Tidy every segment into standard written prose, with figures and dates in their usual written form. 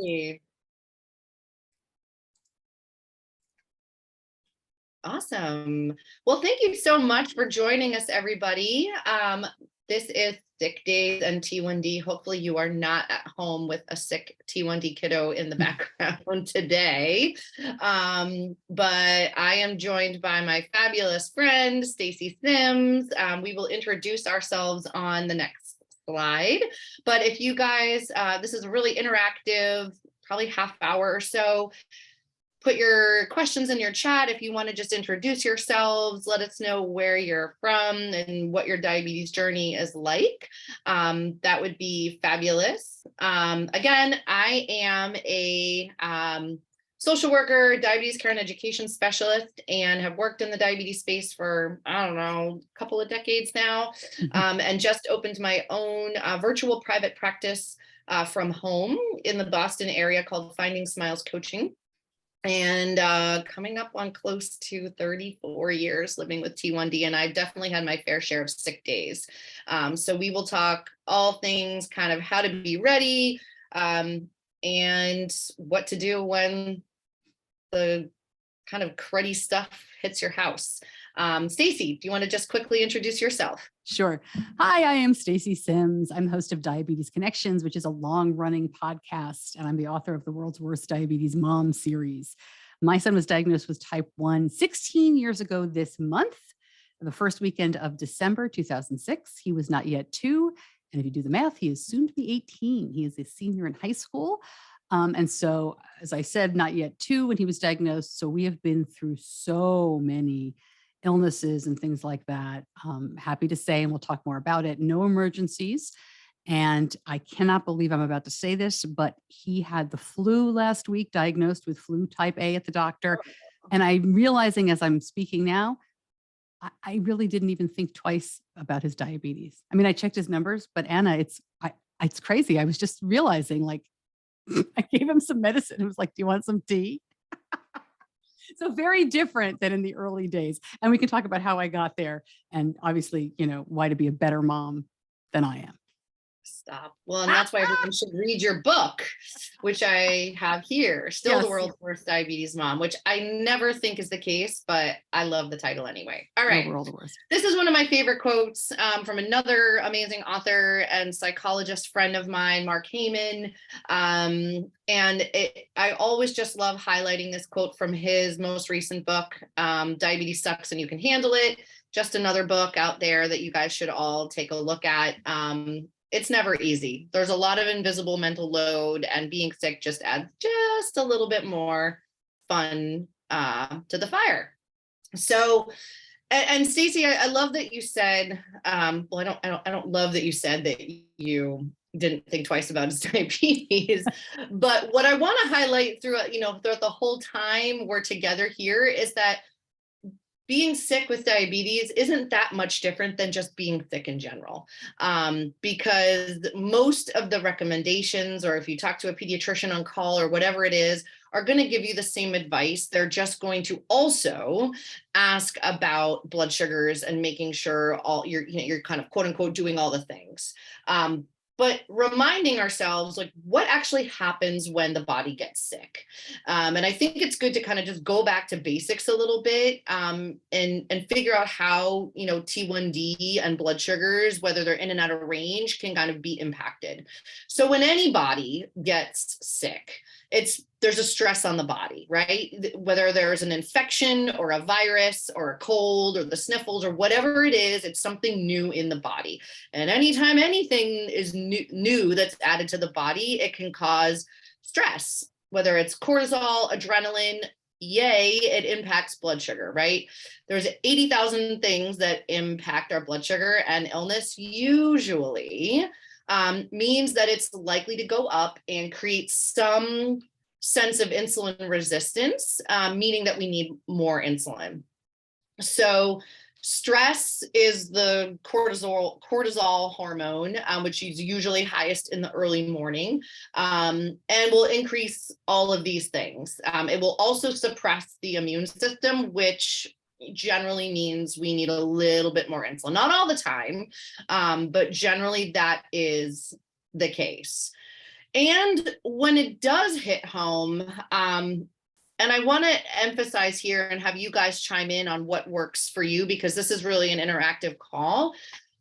Hey. Awesome. Well, thank you so much for joining us, everybody. This is Sick Days and T1D. Hopefully you are not at home with a sick T1D kiddo in the background today. But I am joined by my fabulous friend, Stacey Sims. We will introduce ourselves on the next slide. But if you guys, this is a really interactive, probably half hour or so. Put your questions in your chat if you want to just introduce yourselves. Let us know where you're from and what your diabetes journey is like. That would be fabulous. Again, I am a social worker, diabetes care and education specialist, and have worked in the diabetes space for, I don't know, a couple of decades now, and just opened my own virtual private practice from home in the Boston area called Finding Smiles Coaching. And coming up on close to 34 years living with T1D, and I've definitely had my fair share of sick days. So we will talk all things kind of how to be ready and what to do when the kind of cruddy stuff hits your house. Stacey, do you want to just quickly introduce yourself? Sure. Hi, I am Stacey Sims. I'm host of Diabetes Connections, which is a long-running podcast, and I'm the author of the World's Worst Diabetes Mom series. My son was diagnosed with type 1 16 years ago this month, the first weekend of December 2006. He was not yet 2, and if you do the math, he is soon to be 18. He is a senior in high school. And so, as I said, not yet 2 when he was diagnosed. So we have been through so many illnesses and things like that. Happy to say, and we'll talk more about it, no emergencies. And I cannot believe I'm about to say this, but he had the flu last week, diagnosed with flu type A at the doctor. And I'm realizing as I'm speaking now, I really didn't even think twice about his diabetes. I mean, I checked his numbers, but Anna, it's crazy. I was just realizing, like, I gave him some medicine. It was like, do you want some tea? So very different than in the early days. And we can talk about how I got there and obviously, why to be a better mom than I am. Stop. Well, and that's why everyone should read your book, which I have here, Still the World's Worst Diabetes Mom, which I never think is the case, but I love the title anyway. All right. We're all the worst. This is one of my favorite quotes from another amazing author and psychologist friend of mine, Mark Heyman. I always just love highlighting this quote from his most recent book, Diabetes Sucks and You Can Handle It. Just another book out there that you guys should all take a look at. It's never easy. There's a lot of invisible mental load, and being sick just adds just a little bit more fun to the fire. So, and Stacey, I love that you said, well, I don't love that you said that you didn't think twice about his diabetes, but what I want to highlight throughout the whole time we're together here is that being sick with diabetes isn't that much different than just being sick in general, because most of the recommendations, or if you talk to a pediatrician on call or whatever it is, are going to give you the same advice. They're just going to also ask about blood sugars and making sure you're kind of quote unquote doing all the things. But reminding ourselves, like, what actually happens when the body gets sick. And I think it's good to kind of just go back to basics a little bit and figure out how, T1D and blood sugars, whether they're in and out of range, can kind of be impacted. So when anybody gets sick, there's a stress on the body, right? Whether there's an infection or a virus or a cold or the sniffles or whatever it is, it's something new in the body. And anytime anything is new that's added to the body, it can cause stress, whether it's cortisol, adrenaline, it impacts blood sugar, right? There's 80,000 things that impact our blood sugar, and illness usually means that it's likely to go up and create some sense of insulin resistance, meaning that we need more insulin. So stress is the cortisol hormone, which is usually highest in the early morning, and will increase all of these things. It will also suppress the immune system, which generally means we need a little bit more insulin. Not all the time, but generally that is the case. And when it does hit home, and I want to emphasize here and have you guys chime in on what works for you, because this is really an interactive call.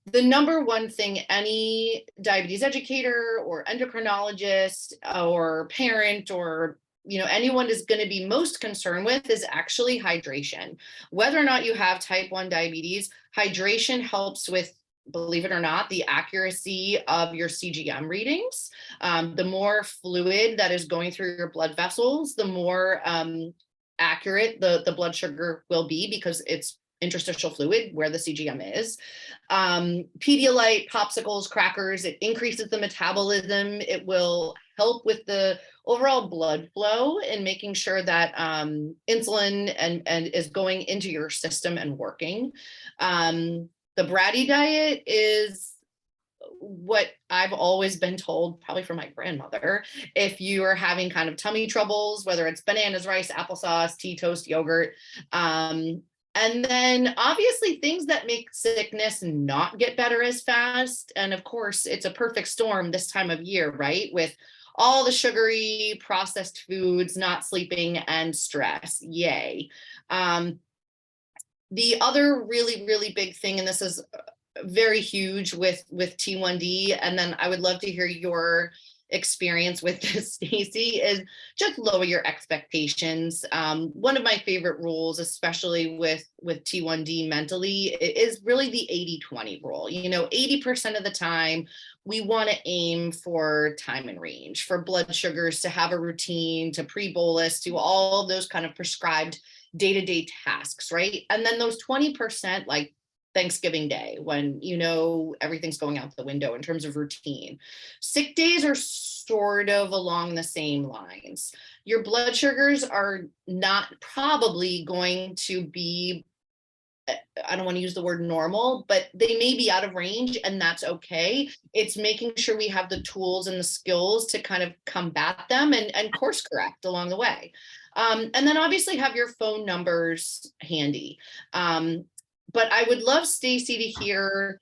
The number one thing any diabetes educator or endocrinologist or parent or anyone is going to be most concerned with is actually hydration. Whether or not you have type 1 diabetes, hydration helps with, believe it or not, the accuracy of your CGM readings. The more fluid that is going through your blood vessels, the more accurate the blood sugar will be, because it's interstitial fluid where the CGM is. Pedialyte, popsicles, crackers, it increases the metabolism. It will help with the overall blood flow and making sure that insulin and is going into your system and working. The bratty diet is what I've always been told, probably from my grandmother. If you are having kind of tummy troubles, whether it's bananas, rice, applesauce, tea, toast, yogurt, and then obviously things that make sickness not get better as fast. And of course, it's a perfect storm this time of year, right? With all the sugary processed foods, not sleeping, and stress. Yay. The other really, really big thing, and this is very huge with T1D, and then I would love to hear your experience with this, Stacey, is just lower your expectations. One of my favorite rules, especially with T1D mentally, is really the 80-20 rule. 80% of the time, we want to aim for time and range, for blood sugars to have a routine, to pre-bolus, to all those kind of prescribed day-to-day tasks, right? And then those 20%, like Thanksgiving Day, when everything's going out the window in terms of routine. Sick days are sort of along the same lines. Your blood sugars are not probably going to be, I don't want to use the word normal, but they may be out of range, and that's okay. It's making sure we have the tools and the skills to kind of combat them and course correct along the way. And then obviously have your phone numbers handy. But I would love, Stacey, to hear,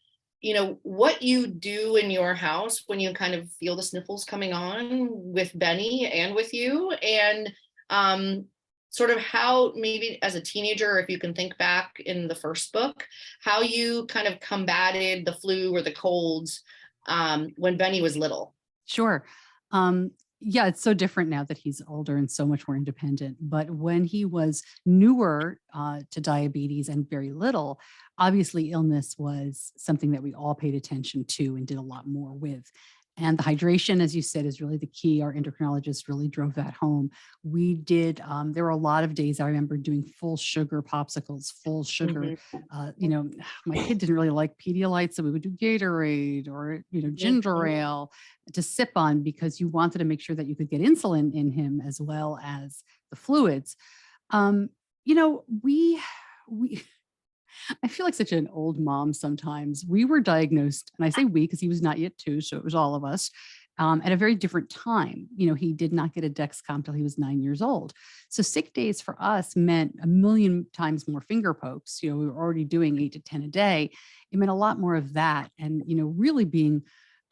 what you do in your house when you kind of feel the sniffles coming on with Benny and with you, and sort of how maybe as a teenager, if you can think back in the first book, how you kind of combated the flu or the colds when Benny was little. Sure. Yeah, it's so different now that he's older and so much more independent. But when he was newer to diabetes and very little, obviously illness was something that we all paid attention to and did a lot more with. And the hydration, as you said, is really the key. Our endocrinologist really drove that home. We did, there were a lot of days I remember doing full sugar popsicles, full sugar. My kid didn't really like Pedialyte, so we would do Gatorade or, ginger ale to sip on, because you wanted to make sure that you could get insulin in him as well as the fluids. We I feel like such an old mom sometimes. We were diagnosed, and I say we because he was not yet 2, so it was all of us, at a very different time. He did not get a Dexcom till he was 9 years old. So sick days for us meant a million times more finger pokes. We were already doing 8 to 10 a day. It meant a lot more of that. And, really being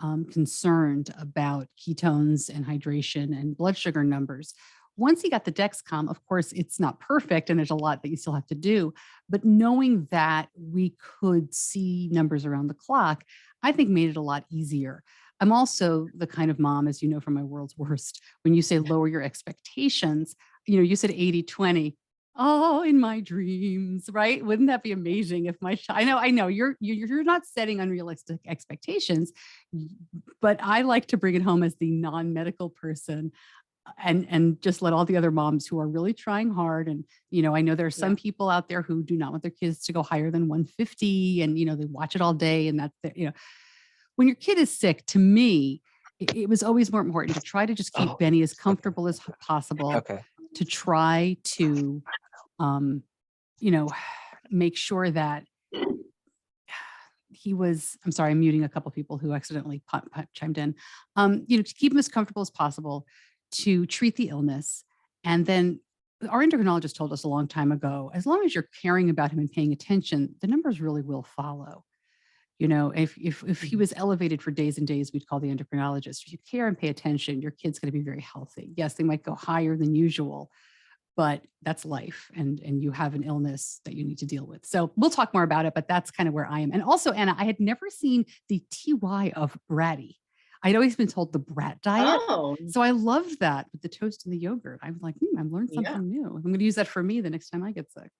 concerned about ketones and hydration and blood sugar numbers. Once he got the Dexcom, of course, it's not perfect and there's a lot that you still have to do, but knowing that we could see numbers around the clock, I think made it a lot easier. I'm also the kind of mom, as you know from my World's Worst, when you say lower your expectations, you said 80-20. Oh, in my dreams, right? Wouldn't that be amazing if I know you're not setting unrealistic expectations, but I like to bring it home as the non-medical person. And just let all the other moms who are really trying hard. And, I know there are some people out there who do not want their kids to go higher than 150 and, they watch it all day. And that's, when your kid is sick, to me, it was always more important to try to just keep Benny as comfortable as possible, to try to, make sure that he was, I'm sorry, I'm muting a couple of people who accidentally chimed in, to keep him as comfortable as possible, to treat the illness. And then our endocrinologist told us a long time ago, as long as you're caring about him and paying attention, the numbers really will follow. If he was elevated for days and days, we'd call the endocrinologist. If you care and pay attention, your kid's going to be very healthy. Yes, they might go higher than usual, but that's life, and you have an illness that you need to deal with. So we'll talk more about it, but that's kind of where I am. And also, Anna, I had never seen the TY of bratty. I'd always been told the brat diet. Oh, So I loved that with the toast and the yogurt. I was like, I've learned yeah. something new. I'm going to use that for me the next time I get sick.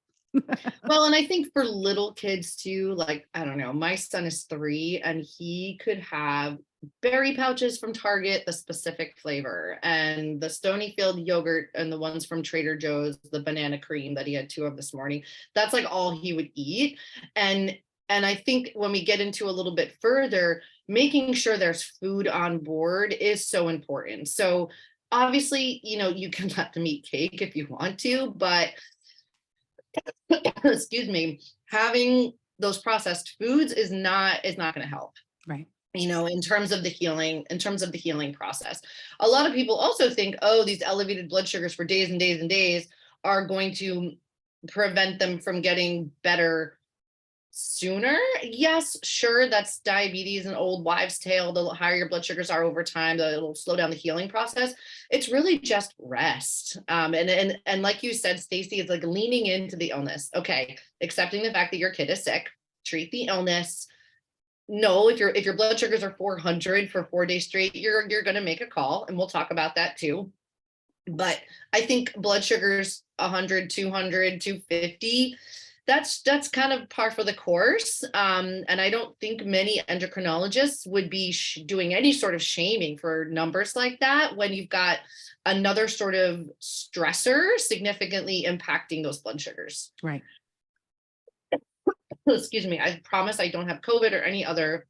Well, and I think for little kids too, like, I don't know, my son is 3 and he could have berry pouches from Target, the specific flavor, and the Stonyfield yogurt and the ones from Trader Joe's, the banana cream that he had 2 of this morning. That's like all he would eat. And I think when we get into a little bit further, making sure there's food on board is so important. So obviously, you can let them eat cake if you want to, but excuse me, having those processed foods is not going to help. Right. In terms of the healing process. A lot of people also think, oh, these elevated blood sugars for days and days and days are going to prevent them from getting better sooner. Yes, sure, that's diabetes and old wives' tale. The higher your blood sugars are over time, it'll slow down the healing process. It's really just rest. And like you said, Stacey, it's like leaning into the illness. Okay, accepting the fact that your kid is sick, treat the illness. No, if your blood sugars are 400 for 4 days straight, you're going to make a call, and we'll talk about that too. But I think blood sugars 100, 200, 250, that's kind of par for the course. And I don't think many endocrinologists would be doing any sort of shaming for numbers like that when you've got another sort of stressor significantly impacting those blood sugars. Right. Excuse me. I promise I don't have COVID or any other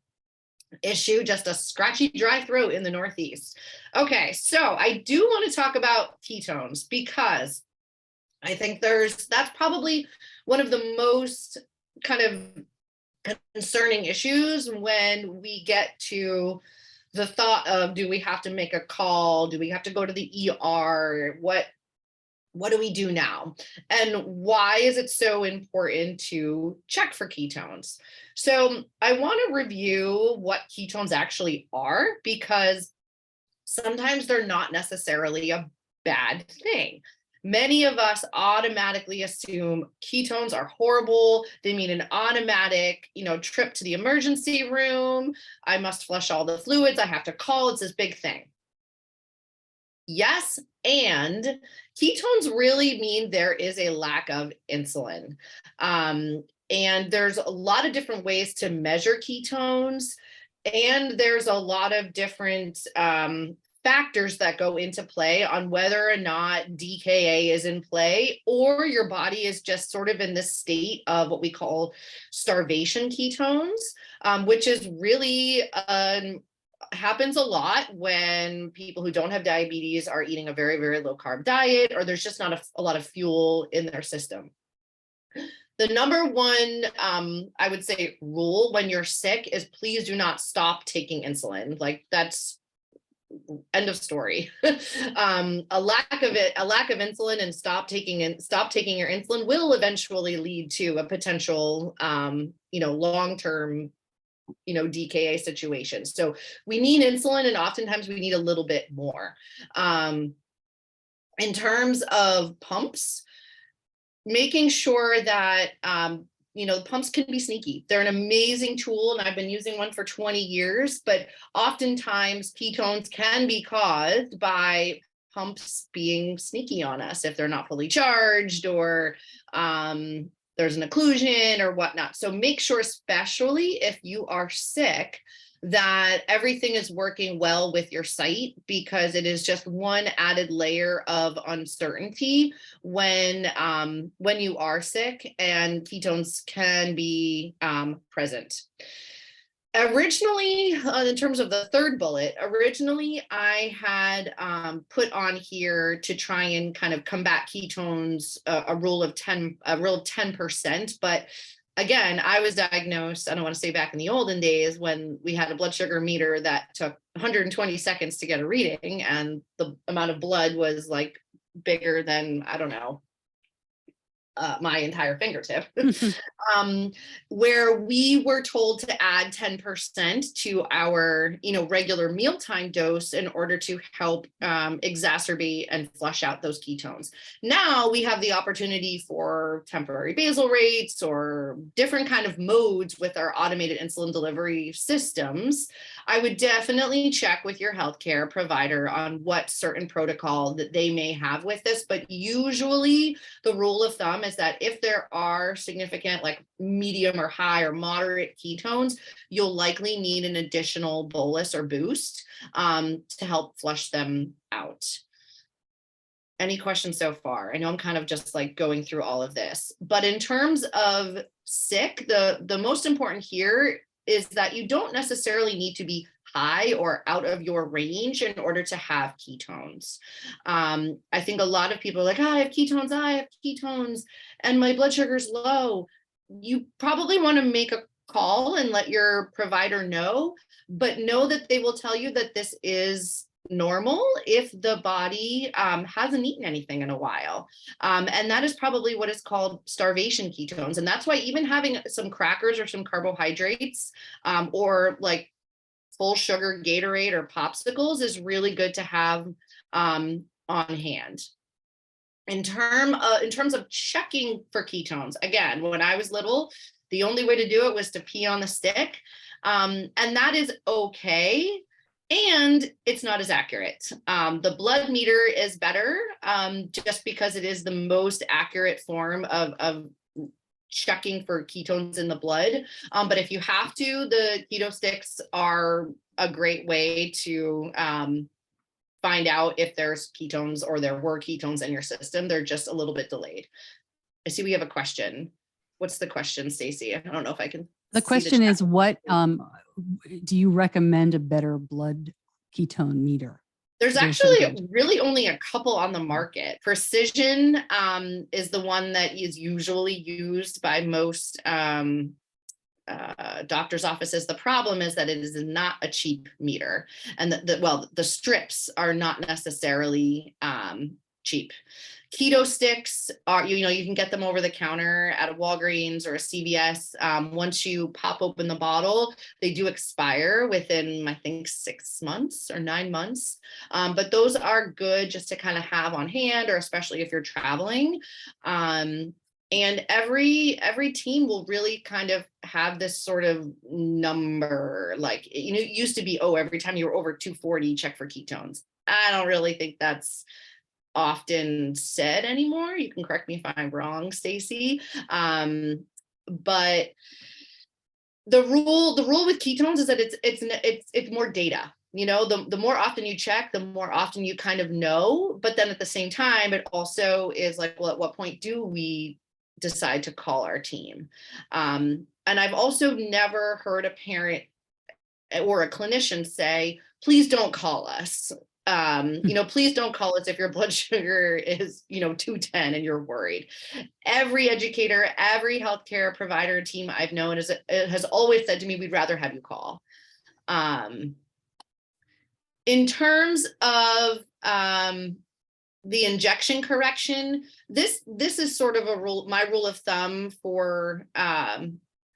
issue, just a scratchy, dry throat in the Northeast. Okay, so I do want to talk about ketones because I think that's probably one of the most kind of concerning issues when we get to the thought of, do we have to make a call? Do we have to go to the ER? What do we do now? And why is it so important to check for ketones? So I want to review what ketones actually are, because sometimes they're not necessarily a bad thing. Many of us automatically assume ketones are horrible. They mean an automatic, trip to the emergency room. I must flush all the fluids. I have to call. It's this big thing. Yes, and ketones really mean there is a lack of insulin. And there's a lot of different ways to measure ketones, and there's a lot of different factors that go into play on whether or not DKA is in play, or your body is just sort of in this state of what we call starvation ketones, which is really happens a lot when people who don't have diabetes are eating a very, very low carb diet, or there's just not a lot of fuel in their system. The number one, I would say, rule when you're sick is please do not stop taking insulin. Like, that's end of story. A lack of insulin and stop taking your insulin will eventually lead to a potential, long-term DKA situation. So we need insulin, and oftentimes we need a little bit more. In terms of pumps, making sure that pumps can be sneaky. They're an amazing tool, and I've been using one for 20 years, but oftentimes ketones can be caused by pumps being sneaky on us if they're not fully charged, or there's an occlusion or whatnot. So make sure, especially if you are sick, that everything is working well with your site, because it is just one added layer of uncertainty when you are sick, and ketones can be present. Originally, in terms of the third bullet, I had put on here to try and kind of combat ketones, a rule of 10%. But again, I was diagnosed, I don't want to say back in the olden days, when we had a blood sugar meter that took 120 seconds to get a reading, and the amount of blood was like bigger than, I don't know, my entire fingertip, where we were told to add 10% to our, regular mealtime dose in order to help exacerbate and flush out those ketones. Now we have the opportunity for temporary basal rates or different kind of modes with our automated insulin delivery systems. I would definitely check with your healthcare provider on what certain protocol that they may have with this, but usually the rule of thumb is that if there are significant, like medium or high or moderate ketones, you'll likely need an additional bolus or boost to help flush them out. Any questions so far? I know I'm kind of just like going through all of this, but in terms of sick, the most important here is that you don't necessarily need to be high or out of your range in order to have ketones. I think a lot of people are like, I have ketones, and my blood sugar is low. You probably want to make a call and let your provider know, but know that they will tell you that this is normal if the body hasn't eaten anything in a while. And that is probably what is called starvation ketones. And that's why even having some crackers or some carbohydrates or like full sugar Gatorade or popsicles is really good to have on hand. In terms of checking for ketones, again, when I was little, the only way to do it was to pee on the stick. And that is okay. And it's not as accurate. The blood meter is better just because it is the most accurate form of checking for ketones in the blood. But if you have to, the keto sticks are a great way to find out if there's ketones or there were ketones in your system. They're just a little bit delayed. I see we have a question. What's the question, Stacey? I don't know if I can. The question is, what do you recommend a better blood ketone meter? There's actually really only a couple on the market. Precision is the one that is usually used by most doctor's offices. The problem is that it is not a cheap meter, and the strips are not necessarily cheap. Keto sticks are, you can get them over the counter at a Walgreens or a CVS. Once you pop open the bottle, they do expire within, I think, 6 months or 9 months. But those are good just to kind of have on hand, or especially if you're traveling. And every team will really kind of have this sort of number, like, it used to be, every time you were over 240, check for ketones. I don't really think that's often said anymore. You can correct me if I'm wrong, Stacey. But the rule with ketones is that it's more data. The more often you check, the more often you kind of know. But then at the same time, it also is like, well, at what point do we decide to call our team? And I've also never heard a parent or a clinician say, please don't call us. Please don't call us if your blood sugar is, 210 and you're worried. Every educator, every healthcare provider team I've known has always said to me, we'd rather have you call. In terms of the injection correction, this is sort of my rule of thumb for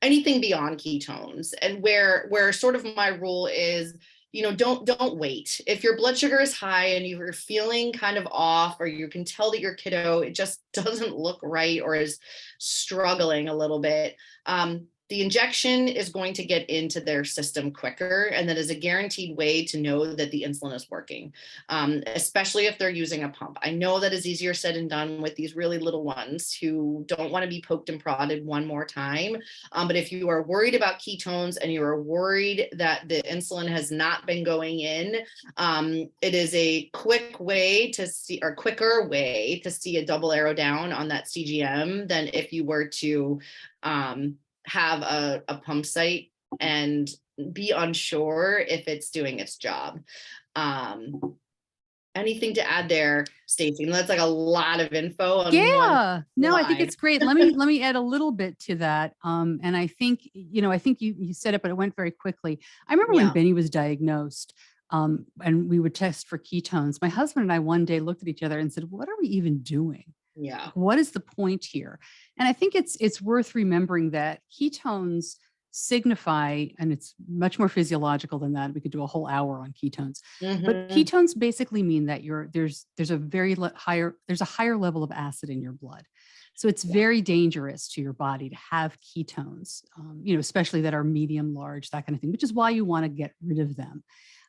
anything beyond ketones, and where sort of my rule is, don't wait. If your blood sugar is high and you're feeling kind of off, or you can tell that your kiddo, it just doesn't look right or is struggling a little bit, the injection is going to get into their system quicker, and that is a guaranteed way to know that the insulin is working, especially if they're using a pump. I know that is easier said than done with these really little ones who don't want to be poked and prodded one more time. But if you are worried about ketones and you are worried that the insulin has not been going in, it is a quicker way to see a double arrow down on that CGM than if you were to have a pump site and be unsure if it's doing its job. Anything to add there, Stacey? That's like a lot of info on one no, slide. I think it's great. Let me add a little bit to that. And I think, you said it, but it went very quickly. I remember when Benny was diagnosed, and we would test for ketones. My husband and I one day looked at each other and said, what are we even doing? Yeah. What is the point here? And I think it's worth remembering that ketones signify, and it's much more physiological than that. We could do a whole hour on ketones, but Mhm. ketones basically mean that there's a higher level of acid in your blood. So it's Yeah. very dangerous to your body to have ketones, especially that are medium, large, that kind of thing, which is why you want to get rid of them.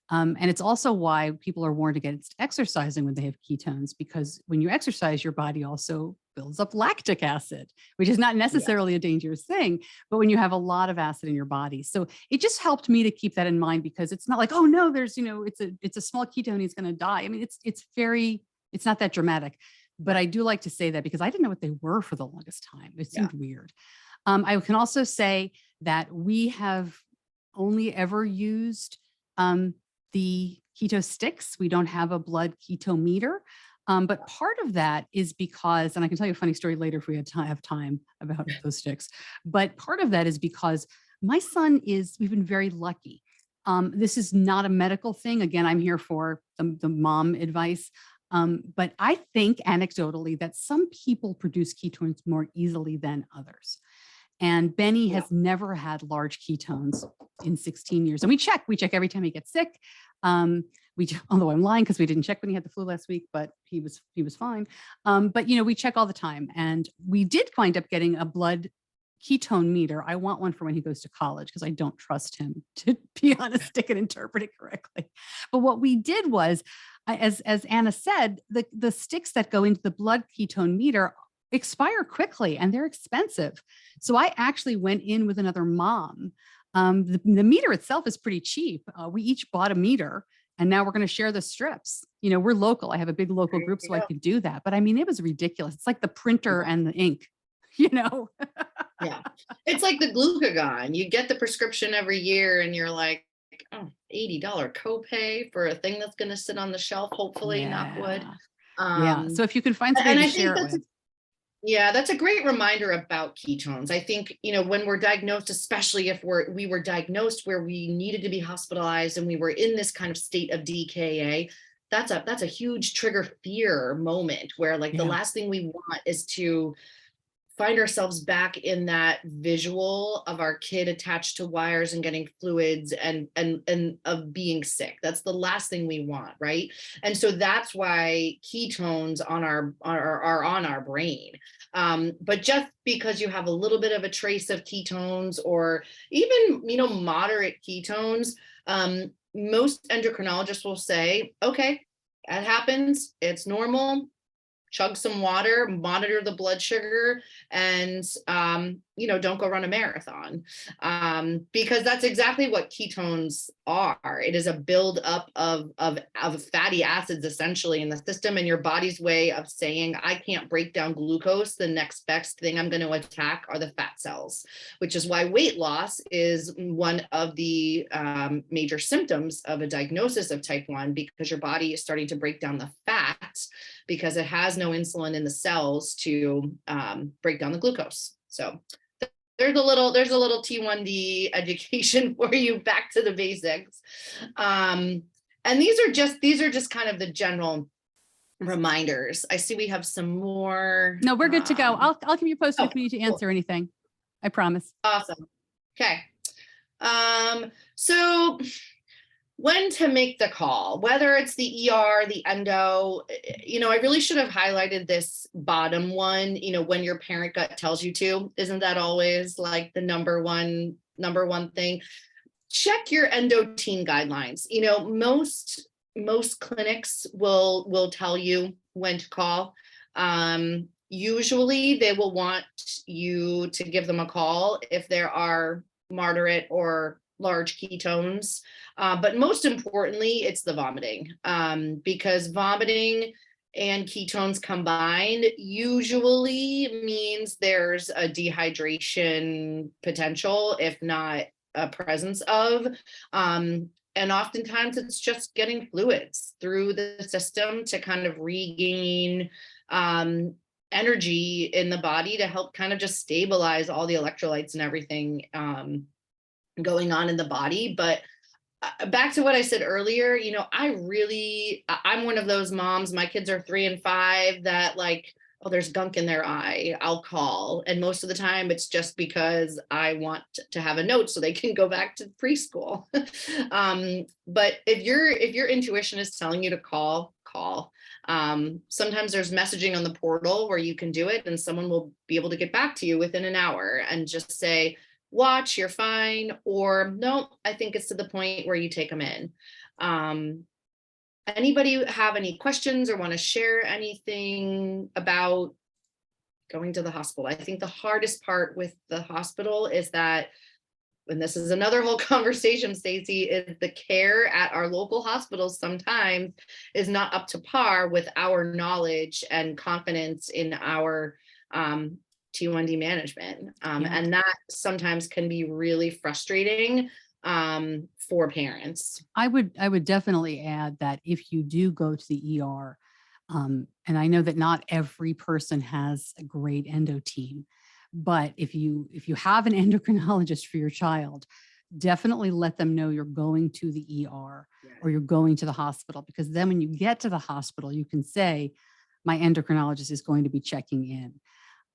And it's also why people are warned against exercising when they have ketones, because when you exercise, your body also builds up lactic acid, which is not Yeah. necessarily a dangerous thing, but when you have a lot of acid in your body. So it just helped me to keep that in mind, because it's not like, oh no, there's, it's a small ketone, he's going to die. I mean, it's not that dramatic, but I do like to say that because I didn't know what they were for the longest time. It Yeah. seemed weird. I can also say that we have only ever used the keto sticks. We don't have a blood keto meter. But part of that is because, and I can tell you a funny story later if we have time about those sticks, but part of that is because my son we've been very lucky. This is not a medical thing. Again, I'm here for the mom advice. But I think anecdotally that some people produce ketones more easily than others. And Benny Yeah. has never had large ketones in 16 years. And we check every time he gets sick. Although I'm lying because we didn't check when he had the flu last week, but he was fine. But we check all the time. And we did wind up getting a blood ketone meter. I want one for when he goes to college because I don't trust him to be on a stick and interpret it correctly. But what we did was, as Anna said, the sticks that go into the blood ketone meter expire quickly and they're expensive. So I actually went in with another mom. The meter itself is pretty cheap. We each bought a meter and now we're going to share the strips. We're local. I have a big local There group, you so I go. could do that. But I mean, it was ridiculous. It's like the printer Yeah. and the ink, Yeah. It's like the glucagon. You get the prescription every year and you're like, oh, $80 copay for a thing that's going to sit on the shelf, hopefully, knock wood. Yeah. So if you can find somebody And to I share think it with. that's a great reminder about ketones. I think, when we're diagnosed, especially if we were diagnosed where we needed to be hospitalized and we were in this kind of state of DKA, that's a huge trigger fear moment where like the Yeah. last thing we want is to find ourselves back in that visual of our kid attached to wires and getting fluids and of being sick. That's the last thing we want, right? And so that's why ketones are on our brain. But just because you have a little bit of a trace of ketones or even moderate ketones, most endocrinologists will say, okay, that happens, it's normal. Chug some water, monitor the blood sugar, and don't go run a marathon, because that's exactly what ketones are. It is a buildup of fatty acids essentially in the system, and your body's way of saying, I can't break down glucose. The next best thing I'm going to attack are the fat cells, which is why weight loss is one of the major symptoms of a diagnosis of type 1, because your body is starting to break down the fat because it has no insulin in the cells to break down the glucose. So there's a little T1D education for you, back to the basics. And these are just kind of the general reminders. I see we have some more. No, we're good to go. I'll keep you posted if we need to answer cool. anything. I promise. Awesome. Okay. So when to make the call, whether it's the ER, the endo, I really should have highlighted this bottom one, when your parent gut tells you to. Isn't that always like the number one thing? Check your endo teen guidelines. Most clinics will tell you when to call. Usually they will want you to give them a call if there are moderate or large ketones. But most importantly, it's the vomiting, because vomiting and ketones combined usually means there's a dehydration potential, if not a presence of. And oftentimes it's just getting fluids through the system to kind of regain energy in the body to help kind of just stabilize all the electrolytes and everything going on in the body. But back to what I said earlier, I'm one of those moms, my kids are 3 and 5, that like, oh, there's gunk in their eye, I'll call. And most of the time it's just because I want to have a note so they can go back to preschool. But if your intuition is telling you to call. Sometimes there's messaging on the portal where you can do it and someone will be able to get back to you within an hour and just say, watch, you're fine, or no, I think it's to the point where you take them in. Anybody have any questions or want to share anything about going to the hospital? I think the hardest part with the hospital is that, and this is another whole conversation, Stacey, is the care at our local hospitals sometimes is not up to par with our knowledge and confidence in our T1D management. And that sometimes can be really frustrating for parents. I would definitely add that if you do go to the ER, and I know that not every person has a great endo team, but if you have an endocrinologist for your child, definitely let them know you're going to the ER or you're going to the hospital, because then when you get to the hospital, you can say, my endocrinologist is going to be checking in.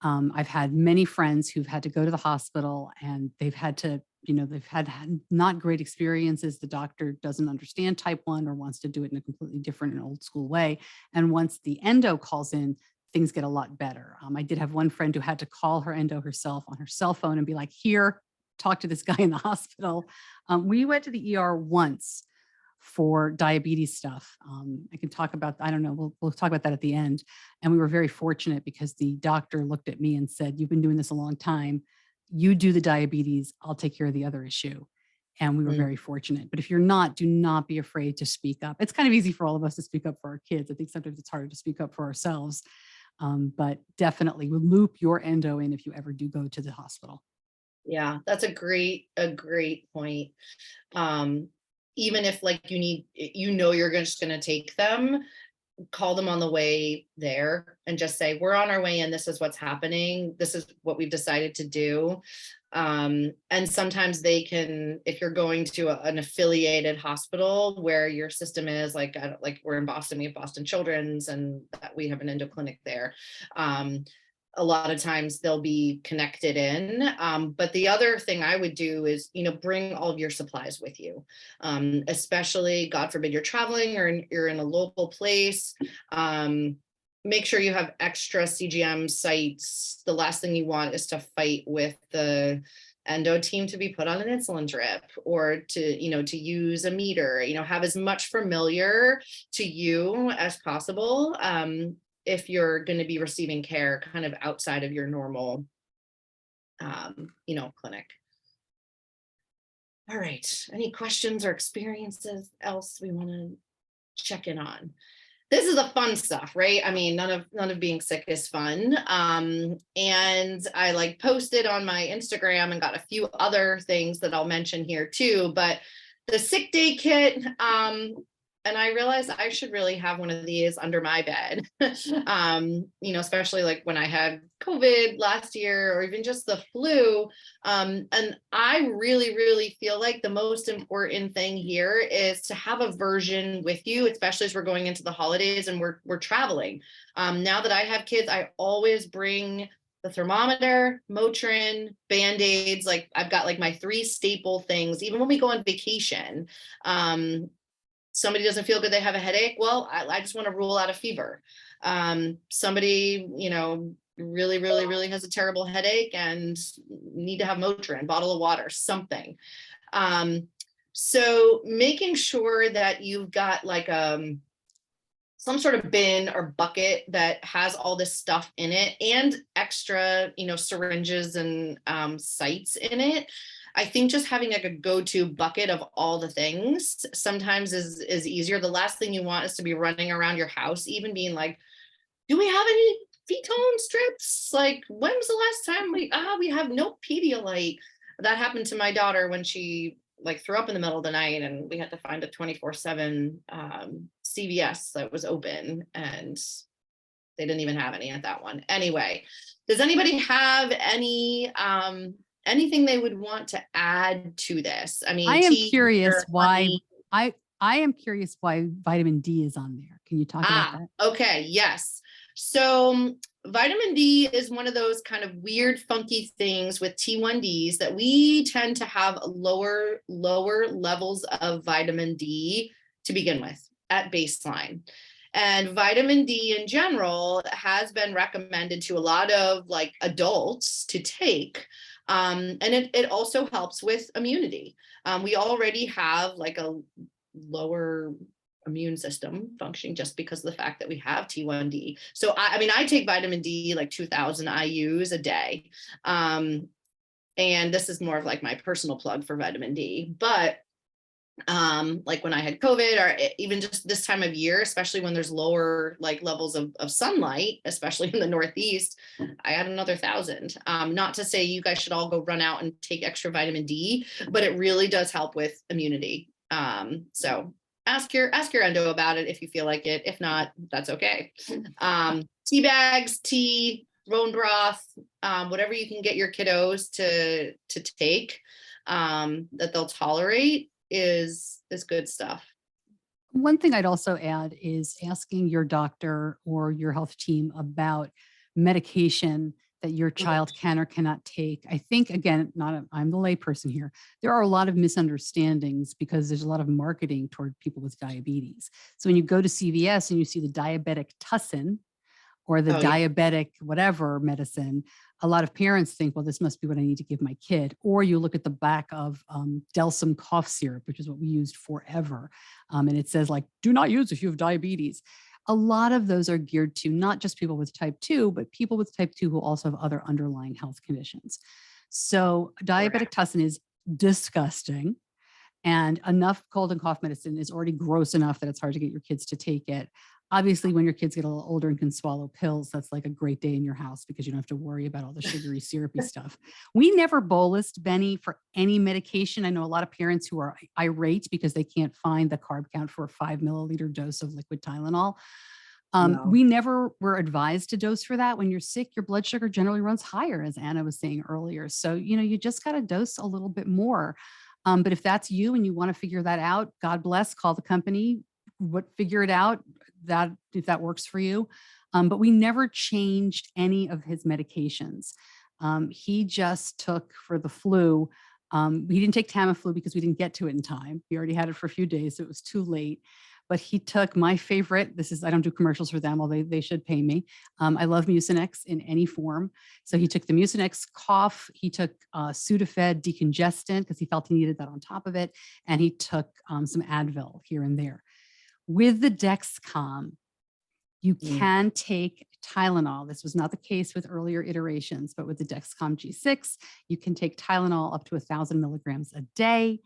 I've had many friends who've had to go to the hospital and they've had to, they've had not great experiences. The doctor doesn't understand type 1 or wants to do it in a completely different and old school way. And once the endo calls in, things get a lot better. I did have one friend who had to call her endo herself on her cell phone and be like, here, talk to this guy in the hospital. We went to the ER once for diabetes stuff. I can talk about, I don't know, we'll talk about that at the end. And we were very fortunate because the doctor looked at me and said, you've been doing this a long time. You do the diabetes, I'll take care of the other issue. And we were very fortunate. But if you're not, do not be afraid to speak up. It's kind of easy for all of us to speak up for our kids. I think sometimes it's harder to speak up for ourselves. But definitely loop your endo in if you ever do go to the hospital. Yeah, that's a great point. Even if like you're just going to take them, call them on the way there and just say, we're on our way in. This is what's happening. This is what we've decided to do. And sometimes they can, if you're going to an affiliated hospital where your system is like we're in Boston, we have Boston Children's and we have an endo clinic there. A lot of times they'll be connected in. But the other thing I would do is, bring all of your supplies with you, especially, God forbid, you're traveling or you're in a local place. Make sure you have extra CGM sites. The last thing you want is to fight with the endo team to be put on an insulin drip or to use a meter, have as much familiar to you as possible. If you're going to be receiving care kind of outside of your normal, clinic. All right. Any questions or experiences else we want to check in on? This is the fun stuff, right? I mean, none of being sick is fun. And I posted on my Instagram and got a few other things that I'll mention here too, but the sick day kit, and I realized I should really have one of these under my bed, especially like when I had COVID last year or even just the flu. And I really, really feel like the most important thing here is to have a version with you, especially as we're going into the holidays and we're traveling. Now that I have kids, I always bring the thermometer, Motrin, Band-Aids. Like I've got like my 3 staple things, even when we go on vacation. Somebody doesn't feel good, they have a headache. Well, I just want to rule out a fever. Somebody, really, really, really has a terrible headache and need to have Motrin, bottle of water, something. So making sure that you've got like some sort of bin or bucket that has all this stuff in it and extra, syringes and sites in it. I think just having like a go-to bucket of all the things sometimes is easier. The last thing you want is to be running around your house, even being like, do we have any ketone strips? Like, when was the last time we have no Pedialyte? That happened to my daughter when she threw up in the middle of the night and we had to find a 24/7 CVS that was open and they didn't even have any at that one. Anyway, does anybody have any anything they would want to add to this? I mean, I am curious why I am curious why vitamin D is on there. Can you talk about that? Okay, yes. So vitamin D is one of those kind of weird, funky things with T1Ds that we tend to have lower levels of vitamin D to begin with at baseline. And vitamin D in general has been recommended to a lot of like adults to take. And it also helps with immunity. We already have like a lower immune system functioning just because of the fact that we have T1D. So I mean, I take vitamin D like 2000 IUs a day. And this is more of like my personal plug for vitamin D, but like when I had COVID or even just this time of year, especially when there's lower like levels of sunlight, especially in the Northeast, I had another 1000. Not to say you guys should all go run out and take extra vitamin D, but it really does help with immunity. So ask your endo about it if you feel like it. If not, that's okay. Tea bags, tea, bone broth, whatever you can get your kiddos to take that they'll tolerate is good stuff. One thing I'd also add is asking your doctor or your health team about medication that your child can or cannot take. I think, again, I'm the layperson here. There are a lot of misunderstandings because there's a lot of marketing toward people with diabetes. So when you go to CVS and you see the diabetic tussin or the diabetic whatever medicine, a lot of parents think, well, this must be what I need to give my kid. Or you look at the back of Delsum cough syrup, which is what we used forever. And it says like, do not use if you have diabetes. A lot of those are geared to not just people with type 2, but people with type 2 who also have other underlying health conditions. So diabetic tussin is disgusting. And enough cold and cough medicine is already gross enough that it's hard to get your kids to take it. Obviously, when your kids get a little older and can swallow pills, that's like a great day in your house because you don't have to worry about all the sugary, syrupy stuff. We never bolused Benny for any medication. I know a lot of parents who are irate because they can't find the carb count for a 5 milliliter dose of liquid Tylenol. No. We never were advised to dose for that. When you're sick, your blood sugar generally runs higher, as Anna was saying earlier. So, you just got to dose a little bit more. But if that's you and you want to figure that out, God bless, call the company, figure it out, that if that works for you. But we never changed any of his medications. He just took for the flu. He didn't take Tamiflu because we didn't get to it in time. We already had it for a few days, so it was too late. But he took my favorite. I don't do commercials for them, although they should pay me. I love Mucinex in any form. So he took the Mucinex cough. He took Sudafed decongestant because he felt he needed that on top of it. And he took some Advil here and there. With the Dexcom, you can take Tylenol. This was not the case with earlier iterations, but with the Dexcom G6, you can take Tylenol up to 1,000 milligrams a day.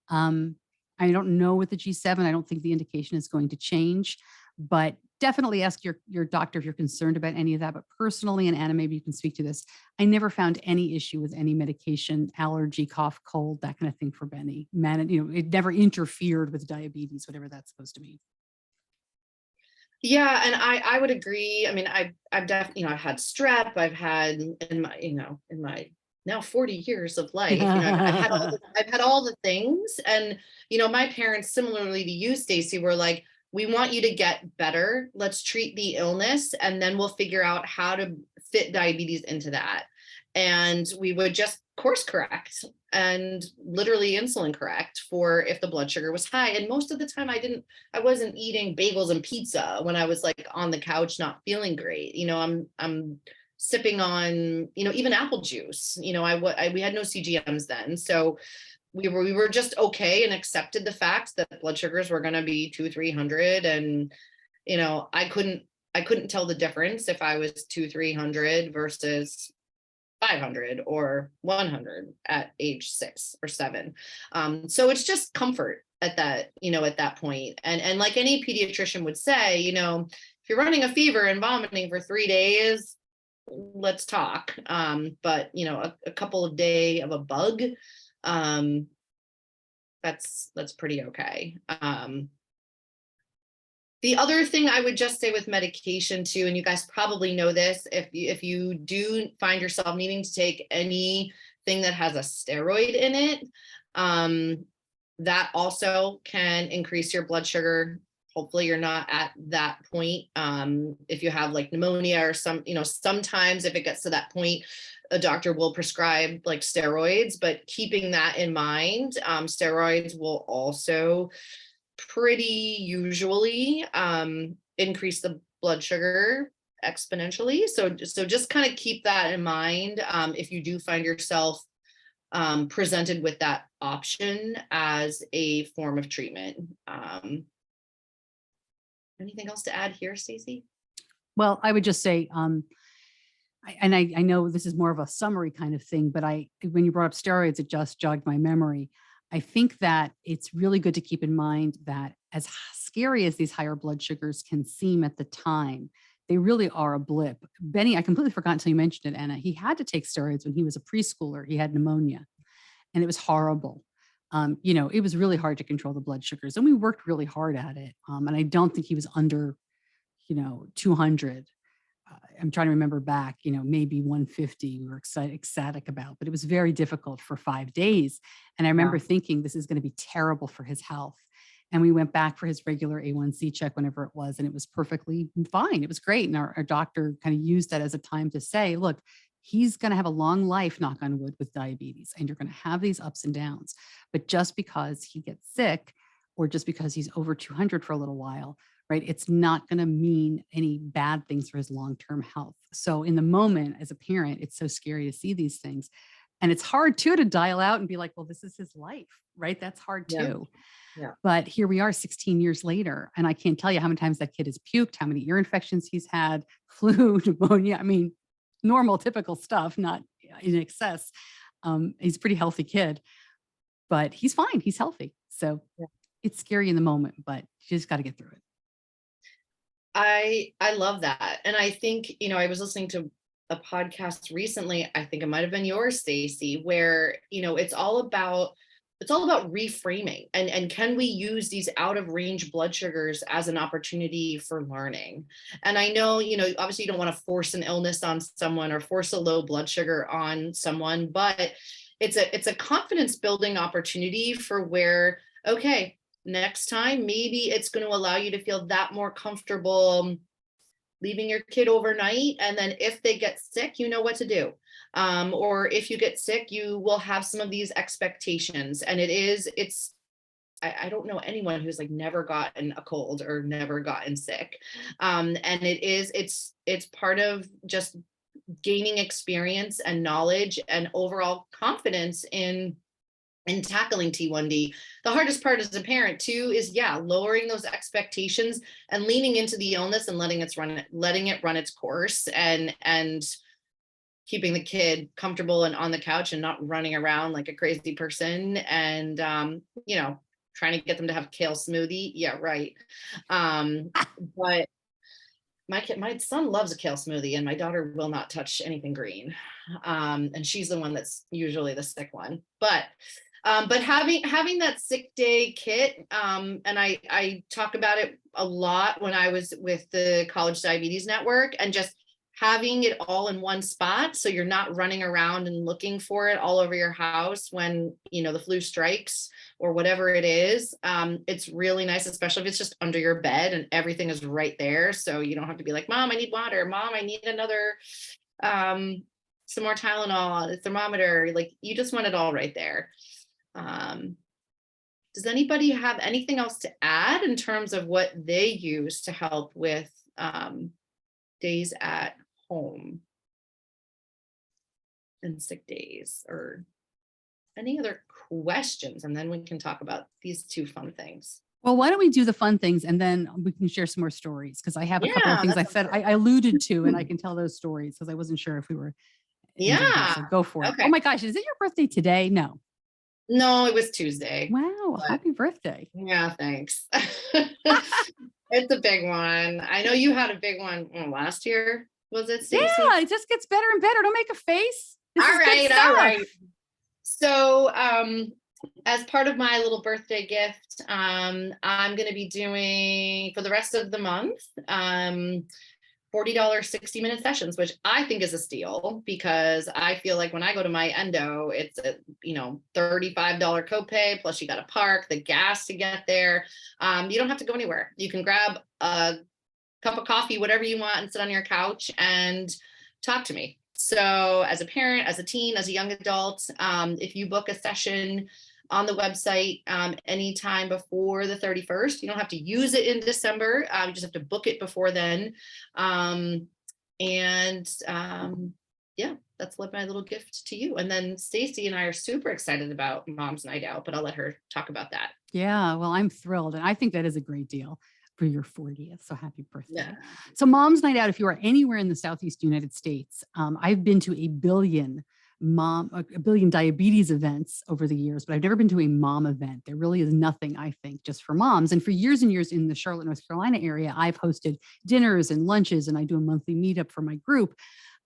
I don't know with the G7, I don't think the indication is going to change, but definitely ask your doctor if you're concerned about any of that. But personally, and Anna, maybe you can speak to this, I never found any issue with any medication, allergy, cough, cold, that kind of thing for Benny. It never interfered with diabetes, whatever that's supposed to mean. Yeah, and I would agree. I mean, I've definitely, I've had strep. I've had in my now 40 years of life, I've had all the things. And, my parents, similarly to you, Stacey, were like, we want you to get better. Let's treat the illness. And then we'll figure out how to fit diabetes into that. And we would just course correct and literally insulin correct for if the blood sugar was high. And most of the time I wasn't eating bagels and pizza when I was like on the couch, not feeling great. I'm sipping on, even apple juice. We had no CGMs then. So we were just okay and accepted the fact that blood sugars were going to be 200-300. And, I couldn't tell the difference if I was 200-300 versus 500 or 100 at age 6 or 7. So it's just comfort at that point. And like any pediatrician would say, if you're running a fever and vomiting for 3 days, let's talk. But a couple of days of a bug, that's pretty okay. The other thing I would just say with medication too, and you guys probably know this, if you do find yourself needing to take anything that has a steroid in it, that also can increase your blood sugar. hopefully you're not at that point. If you have like pneumonia or sometimes if it gets to that point, a doctor will prescribe like steroids, but keeping that in mind, steroids will also pretty usually increase the blood sugar exponentially. So just kind of keep that in mind if you do find yourself presented with that option as a form of treatment. Anything else to add here, Stacey? Well, I would just say, I know this is more of a summary kind of thing, but when you brought up steroids, it just jogged my memory. I think that it's really good to keep in mind that as scary as these higher blood sugars can seem at the time, they really are a blip. Benny, I completely forgot until you mentioned it, Anna. He had to take steroids when he was a preschooler. He had pneumonia, and it was horrible. It was really hard to control the blood sugars, and we worked really hard at it. And I don't think he was under, 200. I'm trying to remember back, maybe 150 we were ecstatic about, but it was very difficult for 5 days. And I remember thinking this is going to be terrible for his health. And we went back for his regular A1C check whenever it was, and it was perfectly fine. It was great. And our doctor kind of used that as a time to say, look, he's going to have a long life, knock on wood, with diabetes, and you're going to have these ups and downs. But just because he gets sick, or just because he's over 200 for a little while, right, it's not going to mean any bad things for his long-term health. So in the moment, as a parent, it's so scary to see these things. And it's hard too to dial out and be like, well, this is his life, right? That's hard too. Yeah. But here we are 16 years later, and I can't tell you how many times that kid has puked, how many ear infections he's had, flu, pneumonia. I mean, normal, typical stuff, not in excess. He's a pretty healthy kid, but he's fine. He's healthy. So it's scary in the moment, but you just got to get through it. I love that. And I think, I was listening to a podcast recently, I think it might've been yours, Stacey, where, it's all about reframing and can we use these out of range blood sugars as an opportunity for learning? And I know, obviously you don't want to force an illness on someone or force a low blood sugar on someone, but it's a confidence building opportunity for where, okay, next time, maybe it's going to allow you to feel that more comfortable leaving your kid overnight. And then if they get sick, you know what to do. Or if you get sick, you will have some of these expectations. And I don't know anyone who's like never gotten a cold or never gotten sick. And it's part of just gaining experience and knowledge and overall confidence in tackling T1D. The hardest part as a parent too is lowering those expectations and leaning into the illness and letting it run its course and keeping the kid comfortable and on the couch and not running around like a crazy person and trying to get them to have kale smoothie. Yeah, right. But my son loves a kale smoothie and my daughter will not touch anything green. And she's the one that's usually the sick one. But having that sick day kit, and I talk about it a lot when I was with the College Diabetes Network, and just having it all in one spot so you're not running around and looking for it all over your house when the flu strikes or whatever it is. It's really nice, especially if it's just under your bed and everything is right there, so you don't have to be like, Mom, I need water, Mom, I need another some more Tylenol, a thermometer. Like, you just want it all right there. Does anybody have anything else to add in terms of what they use to help with days at home and sick days, or any other questions? And then we can talk about these two fun things. Well, why don't we do the fun things and then we can share some more stories? Because I have a couple of things I alluded to, and I can tell those stories because I wasn't sure if we were. So go for it. Okay. Oh my gosh, is it your birthday today? No, it was Tuesday. Wow, happy birthday. Yeah, thanks. It's a big one. I know you had a big one last year. Was it, Stacey? Yeah, it just gets better and better. Don't make a face. All right. So, as part of my little birthday gift, I'm going to be doing, for the rest of the month, $40 60-minute sessions, which I think is a steal, because I feel like when I go to my endo, it's a, $35 copay, plus you got to park, the gas to get there. You don't have to go anywhere. You can grab a cup of coffee, whatever you want, and sit on your couch and talk to me. So as a parent, as a teen, as a young adult, if you book a session on the website anytime before the 31st, you don't have to use it in December. You just have to book it before then. Yeah, that's my little gift to you. And then Stacey and I are super excited about Mom's Night Out, but I'll let her talk about that. Yeah, well, I'm thrilled. And I think that is a great deal for your 40th. So happy birthday. Yeah. So Mom's Night Out, if you are anywhere in the Southeast United States, I've been to a billion diabetes events over the years, but I've never been to a mom event. There really is nothing, I think, just for moms. And for years and years in the Charlotte, North Carolina area, I've hosted dinners and lunches, and I do a monthly meetup for my group.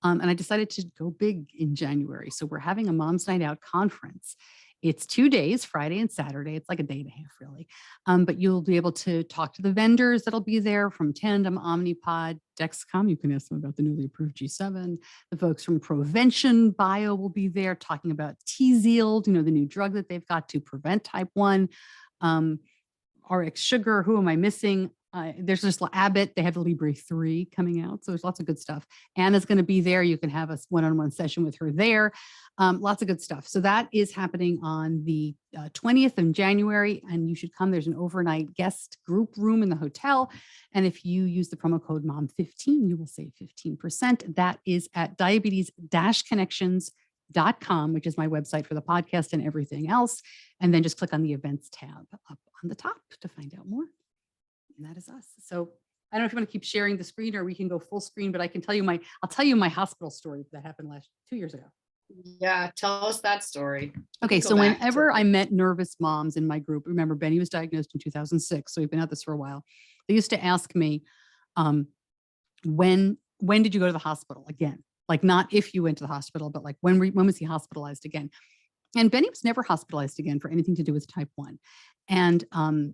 And I decided to go big in January. So we're having a Mom's Night Out conference. It's 2 days, Friday and Saturday. It's like a day and a half, really. But you'll be able to talk to the vendors that'll be there from Tandem, Omnipod, Dexcom. You can ask them about the newly approved G7. The folks from Provention Bio will be there talking about Tzield, the new drug that they've got to prevent type 1. RX Sugar, who am I missing? There's just Abbott. They have the Libre 3 coming out. So there's lots of good stuff. Anna's going to be there. You can have a one-on-one session with her there. Lots of good stuff. So that is happening on the 20th of January, and you should come. There's an overnight guest group room in the hotel. And if you use the promo code MOM15, you will save 15%. That is at diabetes-connections.com, which is my website for the podcast and everything else. And then just click on the events tab up on the top to find out more. And that is us. So I don't know if you want to keep sharing the screen or we can go full screen, but I can tell you I'll tell you my hospital story that happened 2 years ago. Yeah, tell us that story. Okay, so whenever I met nervous moms in my group, remember Benny was diagnosed in 2006, so we've been at this for a while. They used to ask me, when did you go to the hospital again? Like not if you went to the hospital, but like when was he hospitalized again? And Benny was never hospitalized again for anything to do with type 1. And,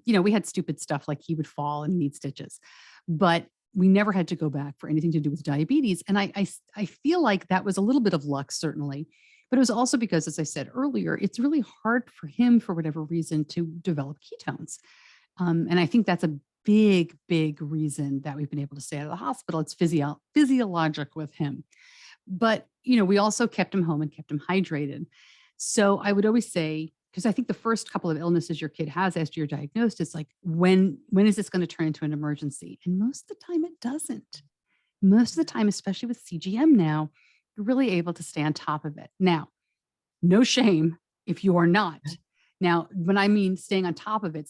we had stupid stuff like he would fall and need stitches, but we never had to go back for anything to do with diabetes. And I feel like that was a little bit of luck, certainly, but it was also because, as I said earlier, it's really hard for him, for whatever reason, to develop ketones. And I think that's a big, big reason that we've been able to stay out of the hospital. It's physiologic with him. But, we also kept him home and kept him hydrated. So I would always say, because I think the first couple of illnesses your kid has after you're diagnosed, it's like, when is this going to turn into an emergency? And most of the time it doesn't. Most of the time, especially with CGM now, you're really able to stay on top of it. Now, no shame if you are not. Now, when I mean staying on top of it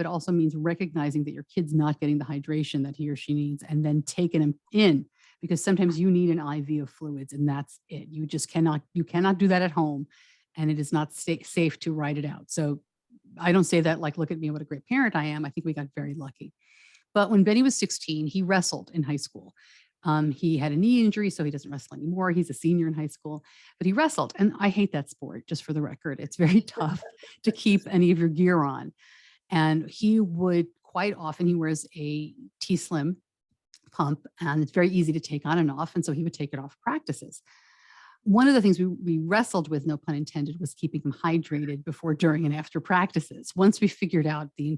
also means recognizing that your kid's not getting the hydration that he or she needs and then taking him in, because sometimes you need an IV of fluids and that's it. You cannot do that at home. And it is not safe to ride it out. So I don't say that like, look at me, what a great parent I am. I think we got very lucky. But when Benny was 16, he wrestled in high school. He had a knee injury, so he doesn't wrestle anymore. He's a senior in high school, but he wrestled. And I hate that sport, just for the record. It's very tough to keep any of your gear on. And he would quite often, he wears a T-Slim pump, and it's very easy to take on and off. And so he would take it off practices. One of the things we wrestled with, no pun intended, was keeping him hydrated before, during, and after practices. Once we figured out the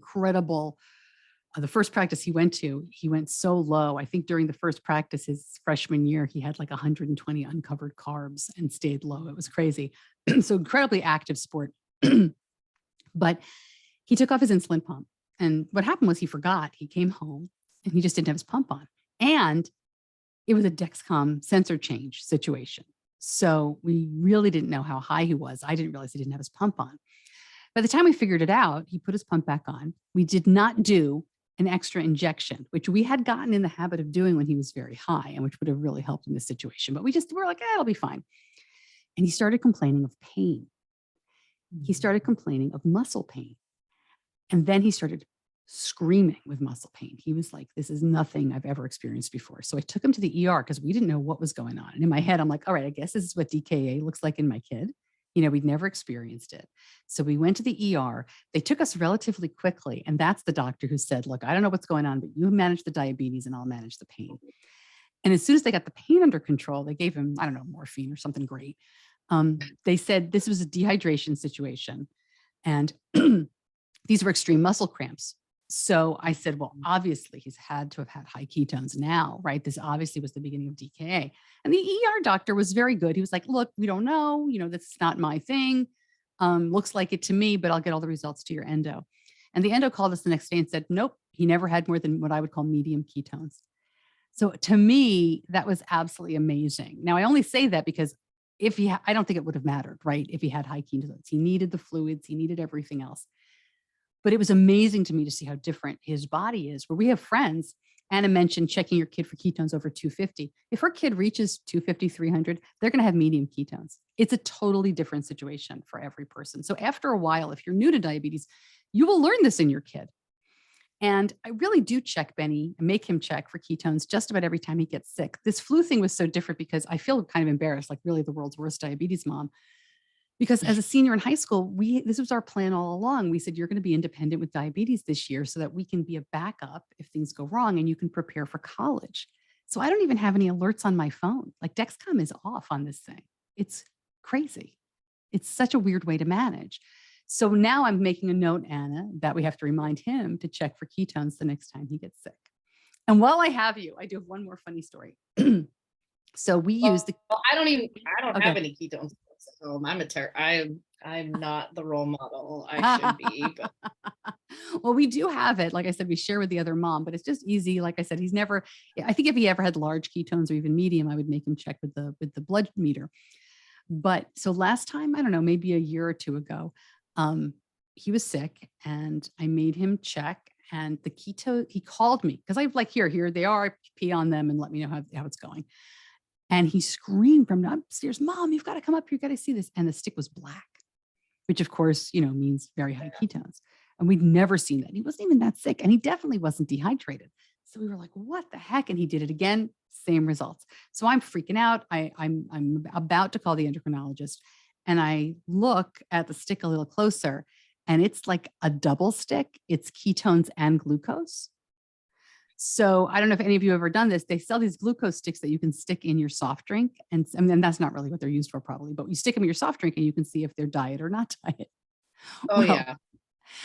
first practice he went so low. I think during the first practice, his freshman year, he had like 120 uncovered carbs and stayed low. It was crazy. So incredibly active sport. But he took off his insulin pump. And what happened was he forgot. He came home and he just didn't have his pump on. And it was a Dexcom sensor change situation. So we really didn't know how high he was. I didn't realize he didn't have his pump on. By the time we figured it out, he put his pump back on. We did not do an extra injection, which we had gotten in the habit of doing when he was very high, and which would have really helped in this situation. But we're like, it'll be fine. And he started complaining of pain. He started complaining of muscle pain. And then he started screaming with muscle pain. He was like, this is nothing I've ever experienced before. So I took him to the ER because we didn't know what was going on. And in my head, I'm like, all right, I guess this is what DKA looks like in my kid. We'd never experienced it. So we went to the ER. They took us relatively quickly. And that's the doctor who said, look, I don't know what's going on, but you manage the diabetes and I'll manage the pain. And as soon as they got the pain under control, they gave him, I don't know, morphine or something great. They said this was a dehydration situation. And these were extreme muscle cramps. So I said, well, obviously he's had to have had high ketones now, right? This obviously was the beginning of DKA. And the ER doctor was very good. He was like, look, we don't know, that's not my thing. Looks like it to me, but I'll get all the results to your endo. And the endo called us the next day and said, nope, he never had more than what I would call medium ketones. So to me, that was absolutely amazing. Now, I only say that because I don't think it would have mattered, right? If he had high ketones, he needed the fluids, he needed everything else. But it was amazing to me to see how different his body is, where we have friends. Anna mentioned checking your kid for ketones over 250. If her kid reaches 250, 300, they're going to have medium ketones. It's a totally different situation for every person. So after a while, if you're new to diabetes, you will learn this in your kid. And I really do check Benny and make him check for ketones just about every time he gets sick. This flu thing was so different because I feel kind of embarrassed, like really the world's worst diabetes mom. Because as a senior in high school, this was our plan all along. We said, you're going to be independent with diabetes this year so that we can be a backup if things go wrong and you can prepare for college. So I don't even have any alerts on my phone. Like Dexcom is off on this thing. It's crazy. It's such a weird way to manage. So now I'm making a note, Anna, that we have to remind him to check for ketones the next time he gets sick. And while I have you, I do have one more funny story. So we use the. Well, I don't Okay. have any ketones at home. I'm not the role model I should be. But. Well, we do have it. Like I said, we share with the other mom, but it's just easy. Like I said, I think if he ever had large ketones or even medium, I would make him check with the blood meter. But so last time, I don't know, maybe a year or two ago, he was sick and I made him check, and the keto, he called me because I'm like, here they are, pee on them and let me know how it's going. And he screamed from upstairs, Mom, you've got to come up here. You've got to see this. And the stick was black, which of course, means very high ketones. And we'd never seen that. He wasn't even that sick. And he definitely wasn't dehydrated. So we were like, what the heck? And he did it again, same results. So I'm freaking out. I'm about to call the endocrinologist. And I look at the stick a little closer, and it's like a double stick. It's ketones and glucose. So I don't know if any of you have ever done this. They sell these glucose sticks that you can stick in your soft drink. And that's not really what they're used for probably, but you stick them in your soft drink and you can see if they're diet or not diet. Oh, yeah.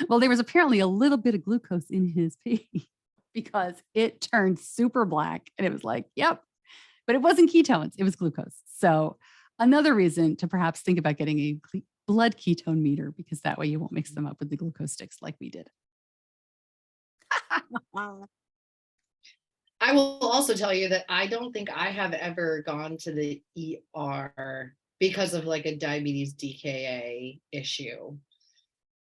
Well, there was apparently a little bit of glucose in his pee because it turned super black and it was like, yep, but it wasn't ketones, it was glucose. So another reason to perhaps think about getting a blood ketone meter, because that way you won't mix them up with the glucose sticks like we did. I will also tell you that I don't think I have ever gone to the ER because of like a diabetes DKA issue.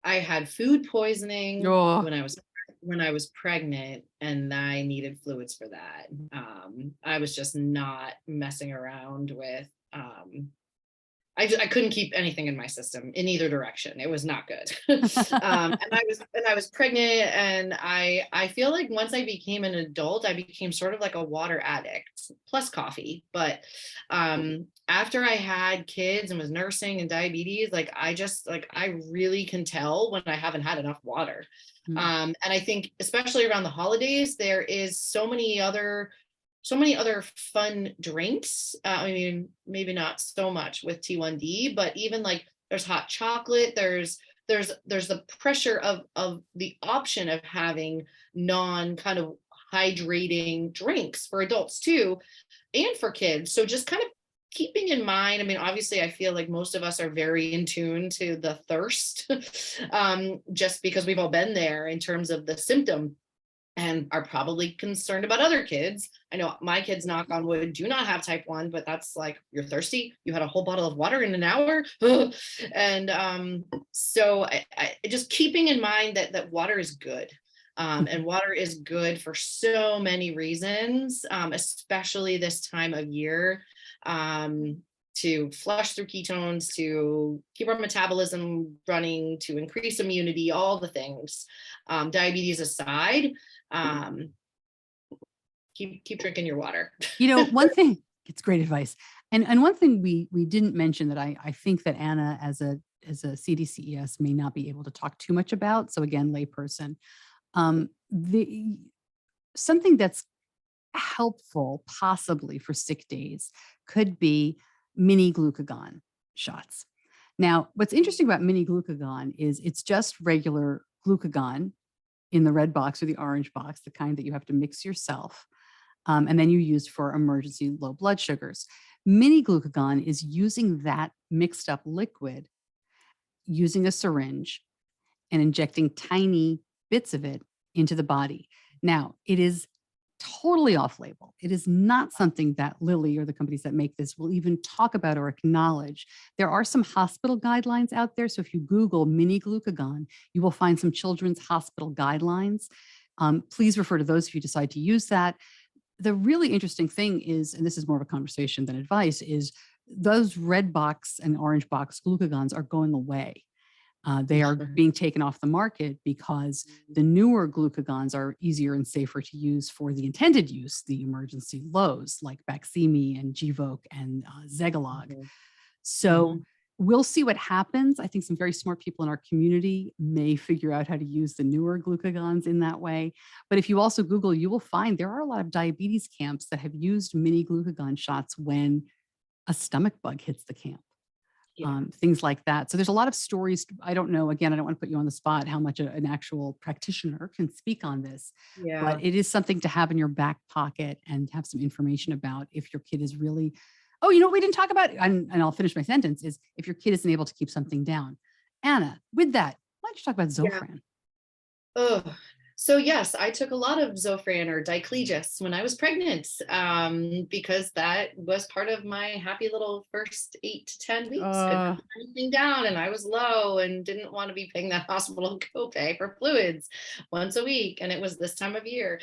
I had food poisoning when I was pregnant, and I needed fluids for that. I was just not messing around with. I couldn't keep anything in my system in either direction. It was not good. And I was pregnant, and I feel like once I became an adult, I became sort of like a water addict plus coffee. But after I had kids and was nursing and diabetes, I really can tell when I haven't had enough water. And I think especially around the holidays, there is so many other fun drinks. I mean, maybe not so much with T1D, but even like there's hot chocolate, there's the pressure of the option of having non kind of hydrating drinks for adults too, and for kids. So just kind of keeping in mind, I mean, obviously I feel like most of us are very in tune to the thirst, just because we've all been there in terms of the symptom, and are probably concerned about other kids. I know my kids, knock on wood, do not have type 1, but that's like, you're thirsty, you had a whole bottle of water in an hour. And so I just keeping in mind that water is good. And water is good for so many reasons, especially this time of year, to flush through ketones, to keep our metabolism running, to increase immunity, all the things. Diabetes aside, keep drinking your water. One thing, it's great advice. And one thing we didn't mention that I think that Anna as a CDCES may not be able to talk too much about. So again, layperson, something that's helpful, possibly for sick days, could be mini glucagon shots. Now, what's interesting about mini glucagon is it's just regular glucagon in the red box or the orange box, the kind that you have to mix yourself. And then you use for emergency low blood sugars. Mini glucagon is using that mixed up liquid, using a syringe and injecting tiny bits of it into the body. Now, it is totally off label. It is not something that Lilly or the companies that make this will even talk about or acknowledge. There are some hospital guidelines out there. So if you Google mini glucagon, you will find some children's hospital guidelines. Please refer to those if you decide to use that. The really interesting thing is, and this is more of a conversation than advice, is those red box and orange box glucagons are going away. They are being taken off the market because the newer glucagons are easier and safer to use for the intended use, the emergency lows like Baqsimi and Gvoke and Zegalogue. So we'll see what happens. I think some very smart people in our community may figure out how to use the newer glucagons in that way. But if you also Google, you will find there are a lot of diabetes camps that have used mini glucagon shots when a stomach bug hits the camp. Things like that. So there's a lot of stories. I don't know, again, I don't want to put you on the spot how much an actual practitioner can speak on this, but it is something to have in your back pocket and have some information about if your kid is really, oh, you know what we didn't talk about, and I'll finish my sentence, is if your kid isn't able to keep something down. Anna, with that, why don't you talk about Zofran? So yes, I took a lot of Zofran or Diclegis when I was pregnant, because that was part of my happy little first 8 to 10 weeks. Couldn't put anything down, and I was low and didn't want to be paying that hospital copay for fluids once a week, and it was this time of year.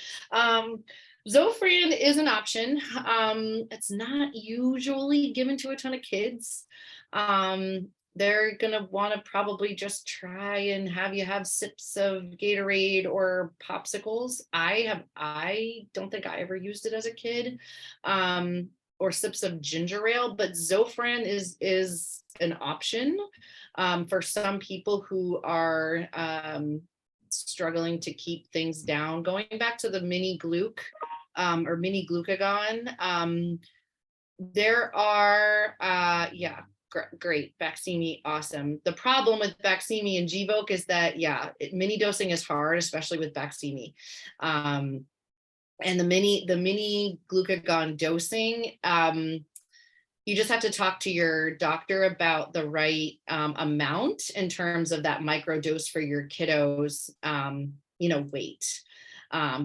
Zofran is an option. It's not usually given to a ton of kids. They're going to want to probably just try and have you have sips of Gatorade or popsicles. I don't think I ever used it as a kid, or sips of ginger ale, but Zofran is an option for some people who are struggling to keep things down. Going back to the mini gluc or mini glucagon, there are, great. Baqsimi, awesome. The problem with Baqsimi and Gvoke is that, mini dosing is hard, especially with Baqsimi. And the mini glucagon dosing, you just have to talk to your doctor about the right amount in terms of that micro dose for your kiddos, weight.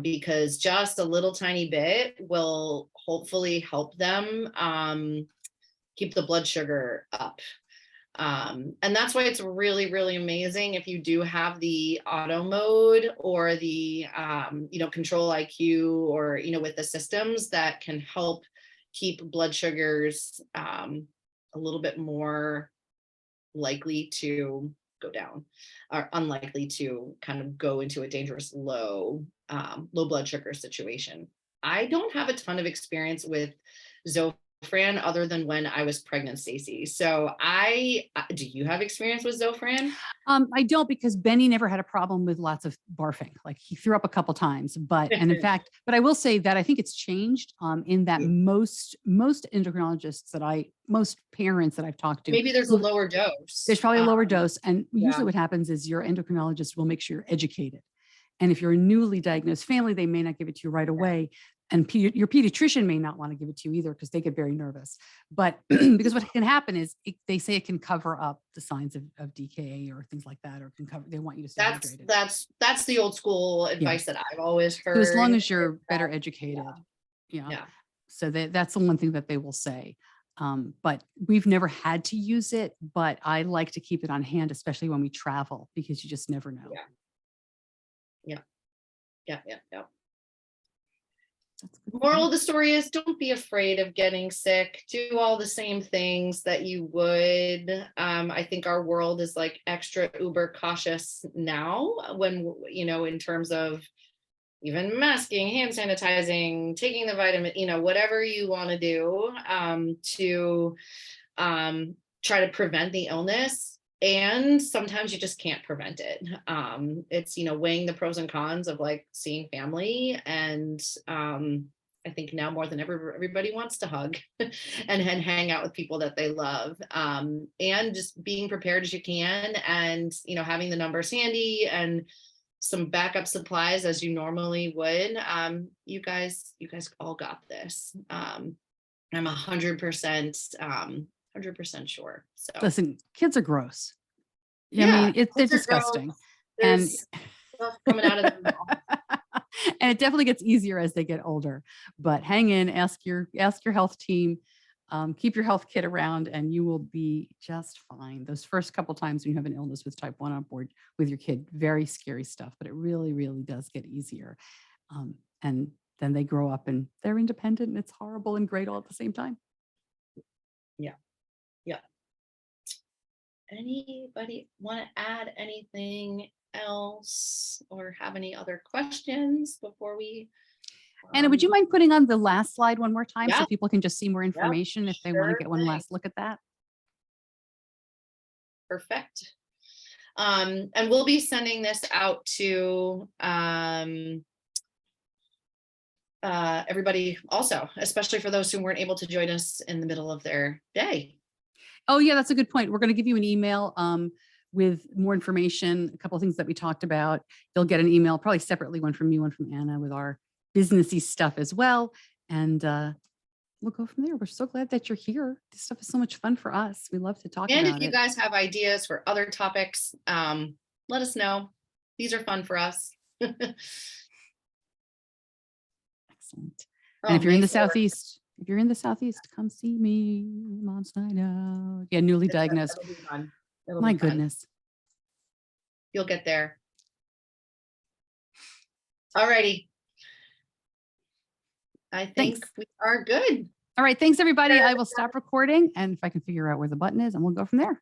Because just a little tiny bit will hopefully help them keep the blood sugar up. And that's why it's really, really amazing if you do have the auto mode or the, control IQ or, with the systems that can help keep blood sugars a little bit more likely to go down or unlikely to kind of go into a dangerous low blood sugar situation. I don't have a ton of experience with Zofran other than when I was pregnant, Stacey. So do you have experience with Zofran? I don't, because Benny never had a problem with lots of barfing. Like he threw up a couple times, but I will say that I think it's changed in that most endocrinologists most parents that I've talked to. Maybe there's a lower dose. There's probably a lower dose. And usually what happens is your endocrinologist will make sure you're educated. And if you're a newly diagnosed family, they may not give it to you right away. And your pediatrician may not want to give it to you either because they get very nervous. But because what can happen is they say it can cover up the signs of DKA or things like that, or can cover. They want you to stay hydrated. That's the old school advice that I've always heard. So as long as you're better educated, So that's the one thing that they will say. But we've never had to use it. But I like to keep it on hand, especially when we travel, because you just never know. Yeah. Moral of the story is, don't be afraid of getting sick. Do all the same things that you would. I think our world is like extra uber cautious now when, in terms of even masking, hand sanitizing, taking the vitamin, whatever you want to do to try to prevent the illness. And sometimes you just can't prevent it. It's, weighing the pros and cons of like seeing family and I think now more than ever, everybody wants to hug and hang out with people that they love. And just being prepared as you can, and, you know, having the numbers handy and some backup supplies as you normally would. You guys all got this. I'm 100% sure. So Listen, kids are gross. yeah, I mean, they're kids are disgusting. gross. There's stuff coming out of them. And it definitely gets easier as they get older, but hang in, ask your health team, keep your health kit around, and you will be just fine. Those first couple times when you have an illness with type 1 on board with your kid, very scary stuff, but it really, really does get easier. And then they grow up and they're independent, and it's horrible and great all at the same time. Yeah. Anybody want to add anything else or have any other questions before we? Anna, would you mind putting on the last slide one more time so people can just see more Yep, information if they want to sure get one thing. last look at that? Perfect. And we'll be sending this out to everybody also, especially for those who weren't able to join us in the middle of their day. Oh yeah, that's a good point. We're going to give you an email with more information, a couple of things that we talked about. You'll get an email, probably separately, one from me, one from Anna, with our businessy stuff as well. And we'll go from there. We're so glad that you're here. This stuff is so much fun for us. We love to talk about it. And if you guys have ideas for other topics, let us know. These are fun for us. Excellent. And if you're in the Southeast, come see me. Mom's night out. Yeah, newly diagnosed. It'll be fun. My goodness. You'll get there. All righty. I think we are good. All right. Thanks, everybody. I will stop recording, and if I can figure out where the button is, and we'll go from there.